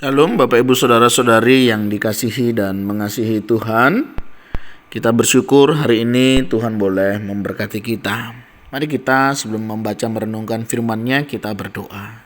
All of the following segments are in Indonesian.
Shalom Bapak Ibu Saudara-saudari yang dikasihi dan mengasihi Tuhan. Kita bersyukur hari ini Tuhan boleh memberkati kita. Mari kita sebelum membaca merenungkan firman-Nya kita berdoa.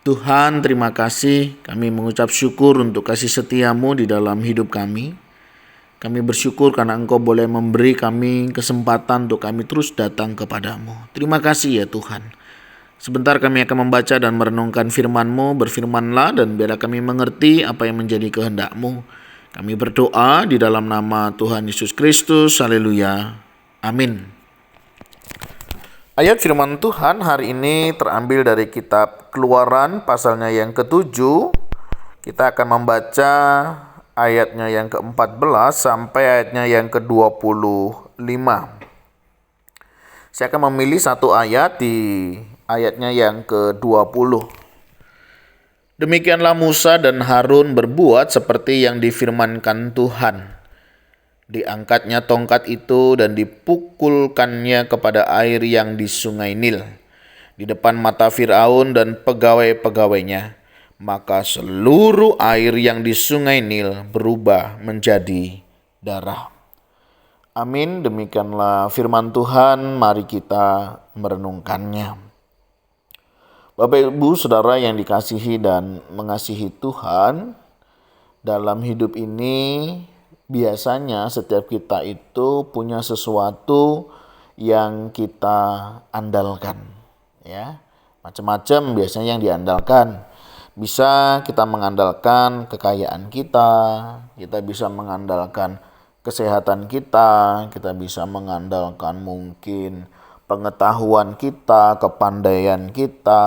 Tuhan, terima kasih, kami mengucap syukur untuk kasih setia-Mu di dalam hidup kami. Kami bersyukur karena Engkau boleh memberi kami kesempatan untuk kami terus datang kepadamu. Terima kasih ya Tuhan. Sebentar kami akan membaca dan merenungkan firman-Mu, berfirmanlah dan biarlah kami mengerti apa yang menjadi kehendak-Mu. Kami berdoa di dalam nama Tuhan Yesus Kristus, haleluya, amin. Ayat firman Tuhan hari ini terambil dari kitab Keluaran pasalnya yang ke-7. Kita akan membaca ayatnya yang ke-14 sampai ayatnya yang ke-25. Saya akan memilih satu ayat di ayatnya yang ke-20. Demikianlah Musa dan Harun berbuat seperti yang difirmankan Tuhan. Diangkatnya tongkat itu dan dipukulkannya kepada air yang di sungai Nil, di depan mata Firaun dan pegawai-pegawainya. Maka seluruh air yang di sungai Nil berubah menjadi darah. Amin, demikianlah firman Tuhan, mari kita merenungkannya. Bapak Ibu Saudara yang dikasihi dan mengasihi Tuhan, dalam hidup ini biasanya setiap kita itu punya sesuatu yang kita andalkan, ya. Macam-macam biasanya yang diandalkan. Bisa kita mengandalkan kekayaan kita bisa mengandalkan kesehatan kita bisa mengandalkan mungkin pengetahuan kita, kepandaian kita,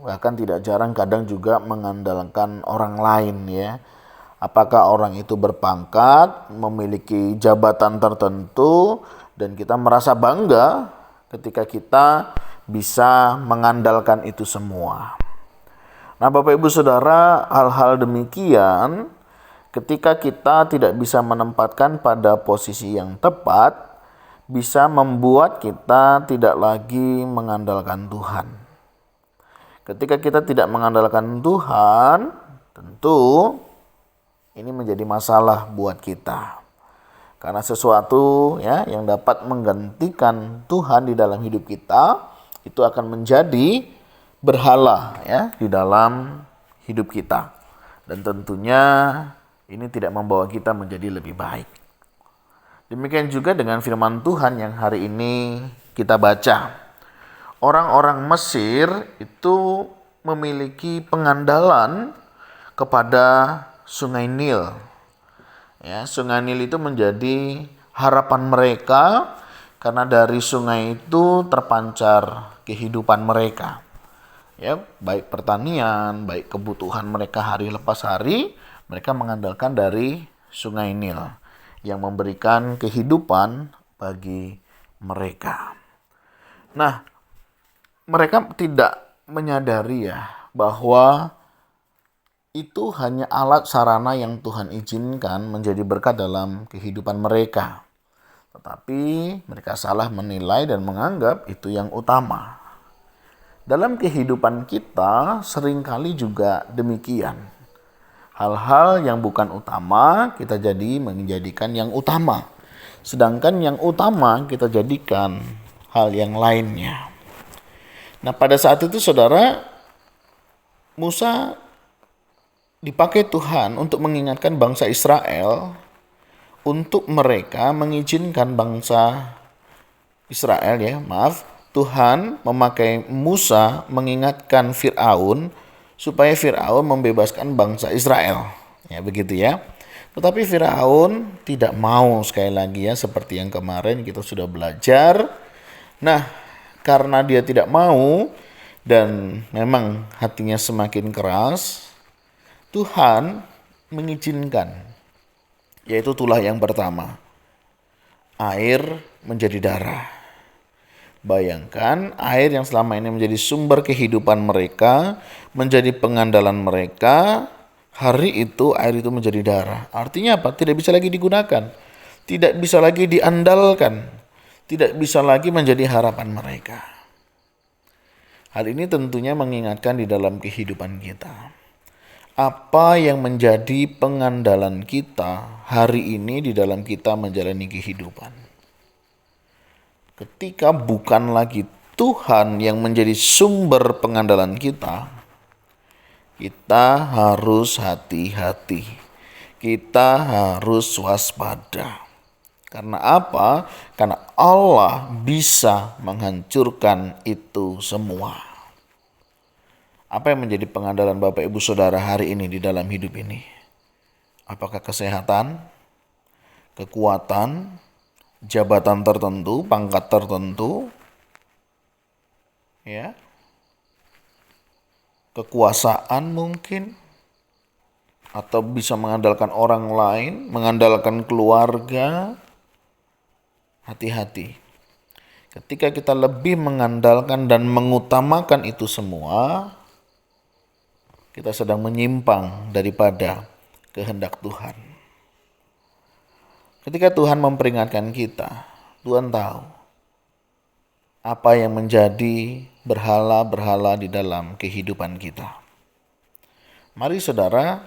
bahkan tidak jarang kadang juga mengandalkan orang lain ya. Apakah orang itu berpangkat, memiliki jabatan tertentu, dan kita merasa bangga ketika kita bisa mengandalkan itu semua. Nah Bapak Ibu Saudara, hal-hal demikian ketika kita tidak bisa menempatkan pada posisi yang tepat, bisa membuat kita tidak lagi mengandalkan Tuhan. Ketika kita tidak mengandalkan Tuhan, tentu ini menjadi masalah buat kita. Karena sesuatu ya yang dapat menggantikan Tuhan di dalam hidup kita, itu akan menjadi berhala ya di dalam hidup kita. Dan tentunya ini tidak membawa kita menjadi lebih baik. Demikian juga dengan firman Tuhan yang hari ini kita baca. Orang-orang Mesir itu memiliki pengandalan kepada Sungai Nil. Ya, Sungai Nil itu menjadi harapan mereka karena dari sungai itu terpancar kehidupan mereka. Ya, baik pertanian, baik kebutuhan mereka hari lepas hari, mereka mengandalkan dari Sungai Nil yang memberikan kehidupan bagi mereka. Nah, mereka tidak menyadari ya bahwa itu hanya alat sarana yang Tuhan izinkan menjadi berkat dalam kehidupan mereka. Tetapi mereka salah menilai dan menganggap itu yang utama. Dalam kehidupan kita seringkali juga demikian. Hal-hal yang bukan utama kita jadi menjadikan yang utama. Sedangkan yang utama kita jadikan hal yang lainnya. Nah pada saat itu saudara, Musa dipakai Tuhan untuk mengingatkan bangsa Israel, untuk mereka mengizinkan bangsa Israel Tuhan memakai Musa mengingatkan Firaun supaya Firaun membebaskan bangsa Israel. Ya begitu ya. Tetapi Firaun tidak mau, sekali lagi ya, seperti yang kemarin kita sudah belajar. Nah, karena dia tidak mau dan memang hatinya semakin keras, Tuhan mengizinkan, yaitu tulah yang pertama, air menjadi darah. Bayangkan air yang selama ini menjadi sumber kehidupan mereka, menjadi pengandalan mereka, hari itu air itu menjadi darah. Artinya apa? Tidak bisa lagi digunakan, tidak bisa lagi diandalkan, tidak bisa lagi menjadi harapan mereka. Hal ini tentunya mengingatkan di dalam kehidupan kita. Apa yang menjadi pengandalan kita hari ini di dalam kita menjalani kehidupan? Ketika bukan lagi Tuhan yang menjadi sumber pengandalan kita harus hati-hati. Kita harus waspada. Karena apa? Karena Allah bisa menghancurkan itu semua. Apa yang menjadi pengandalan Bapak Ibu Saudara hari ini di dalam hidup ini? Apakah kesehatan, kekuatan, jabatan tertentu, pangkat tertentu, ya, kekuasaan mungkin, atau bisa mengandalkan orang lain, mengandalkan keluarga? Hati-hati. Ketika kita lebih mengandalkan dan mengutamakan itu semua, kita sedang menyimpang daripada kehendak Tuhan. Ketika Tuhan memperingatkan kita, Tuhan tahu apa yang menjadi berhala-berhala di dalam kehidupan kita. Mari saudara,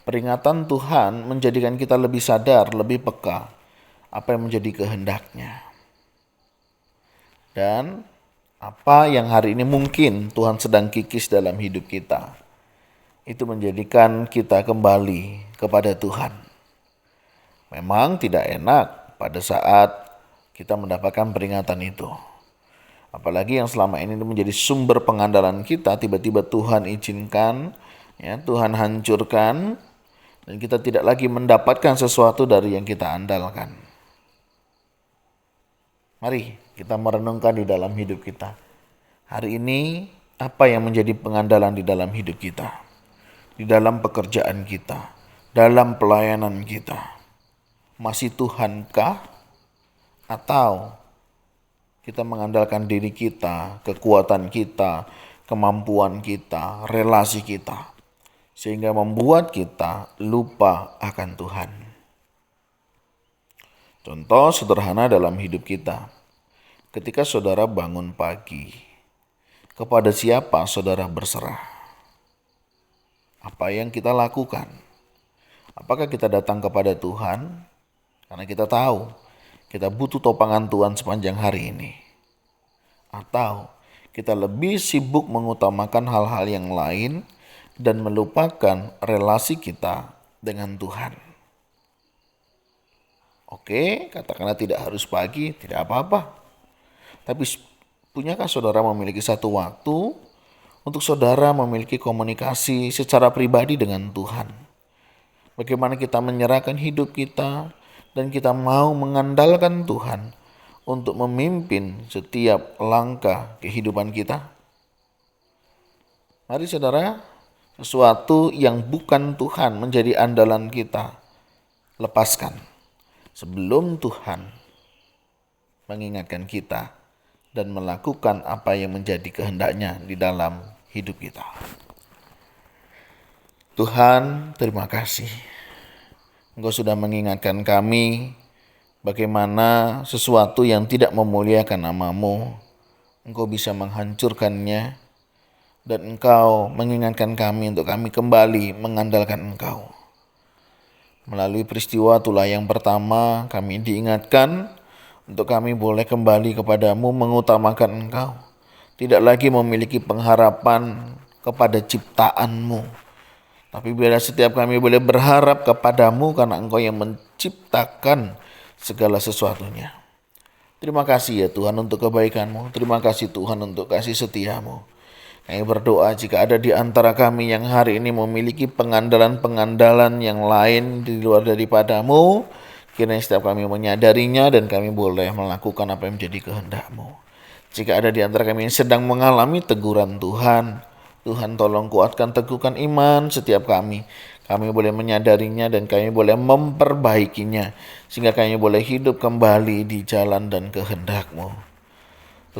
peringatan Tuhan menjadikan kita lebih sadar, lebih peka apa yang menjadi kehendaknya. Dan apa yang hari ini mungkin Tuhan sedang kikis dalam hidup kita, itu menjadikan kita kembali kepada Tuhan. Memang tidak enak pada saat kita mendapatkan peringatan itu. Apalagi yang selama ini menjadi sumber pengandalan kita, tiba-tiba Tuhan izinkan, ya, Tuhan hancurkan, dan kita tidak lagi mendapatkan sesuatu dari yang kita andalkan. Mari kita merenungkan di dalam hidup kita. Hari ini apa yang menjadi pengandalan di dalam hidup kita? Di dalam pekerjaan kita, dalam pelayanan kita, masih Tuhankah? Atau kita mengandalkan diri kita, kekuatan kita, kemampuan kita, relasi kita, sehingga membuat kita lupa akan Tuhan. Contoh sederhana dalam hidup kita, ketika saudara bangun pagi, kepada siapa saudara berserah? Apa yang kita lakukan? Apakah kita datang kepada Tuhan karena kita tahu kita butuh topangan Tuhan sepanjang hari ini? Atau kita lebih sibuk mengutamakan hal-hal yang lain dan melupakan relasi kita dengan Tuhan? Oke, katakanlah tidak harus pagi, tidak apa-apa. Tapi punyakah saudara memiliki satu waktu untuk saudara memiliki komunikasi secara pribadi dengan Tuhan? Bagaimana kita menyerahkan hidup kita dan kita mau mengandalkan Tuhan untuk memimpin setiap langkah kehidupan kita? Mari saudara, sesuatu yang bukan Tuhan menjadi andalan kita, lepaskan sebelum Tuhan mengingatkan kita dan melakukan apa yang menjadi kehendaknya di dalam hidup kita. Tuhan, terima kasih. Engkau sudah mengingatkan kami bagaimana sesuatu yang tidak memuliakan nama-Mu, Engkau bisa menghancurkannya, dan Engkau mengingatkan kami untuk kami kembali mengandalkan Engkau. Melalui peristiwa itulah yang pertama kami diingatkan untuk kami boleh kembali kepadamu, mengutamakan Engkau. Tidak lagi memiliki pengharapan kepada ciptaan-Mu, tapi biarlah setiap kami boleh berharap kepadamu karena Engkau yang menciptakan segala sesuatunya. Terima kasih ya Tuhan untuk kebaikan-Mu. Terima kasih Tuhan untuk kasih setia-Mu. Kami berdoa jika ada di antara kami yang hari ini memiliki pengandalan-pengandalan yang lain di luar daripada-Mu, kiranya setiap kami menyadarinya dan kami boleh melakukan apa yang menjadi kehendak-Mu. Jika ada di antara kami yang sedang mengalami teguran Tuhan, Tuhan tolong kuatkan, teguhkan iman setiap kami. Kami boleh menyadarinya dan kami boleh memperbaikinya, sehingga kami boleh hidup kembali di jalan dan kehendak-Mu.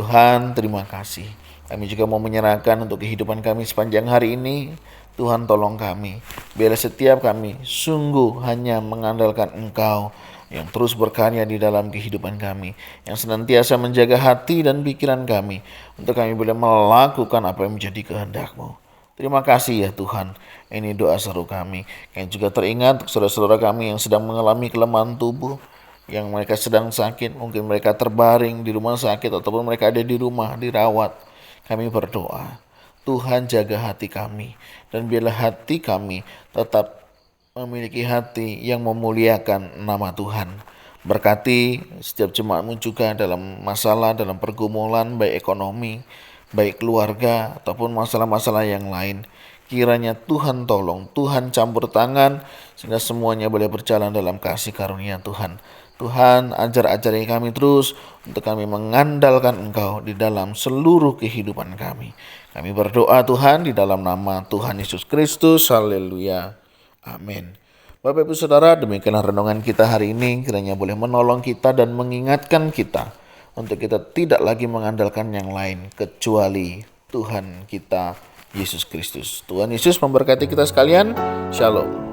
Tuhan, terima kasih. Kami juga mau menyerahkan untuk kehidupan kami sepanjang hari ini. Tuhan tolong kami, biarlah setiap kami sungguh hanya mengandalkan Engkau yang terus berkarya di dalam kehidupan kami, yang senantiasa menjaga hati dan pikiran kami, untuk kami boleh melakukan apa yang menjadi kehendak-Mu. Terima kasih ya Tuhan, Ini doa seru kami. Kami juga teringat saudara-saudara kami yang sedang mengalami kelemahan tubuh, yang mereka sedang sakit, mungkin mereka terbaring di rumah sakit ataupun mereka ada di rumah dirawat. Kami berdoa, Tuhan jaga hati kami, dan biarlah hati kami tetap memiliki hati yang memuliakan nama Tuhan. Berkati setiap jemaatmu juga dalam masalah, dalam pergumulan, baik ekonomi, baik keluarga, ataupun masalah-masalah yang lain. Kiranya Tuhan tolong, Tuhan campur tangan, sehingga semuanya boleh berjalan dalam kasih karunia Tuhan. Tuhan ajari kami terus untuk kami mengandalkan Engkau di dalam seluruh kehidupan kami. Kami berdoa Tuhan di dalam nama Tuhan Yesus Kristus. Haleluya. Amin. Bapak Ibu Saudara, demikianlah renungan kita hari ini. Kiranya boleh menolong kita dan mengingatkan kita untuk kita tidak lagi mengandalkan yang lain kecuali Tuhan kita Yesus Kristus. Tuhan Yesus memberkati kita sekalian. Shalom.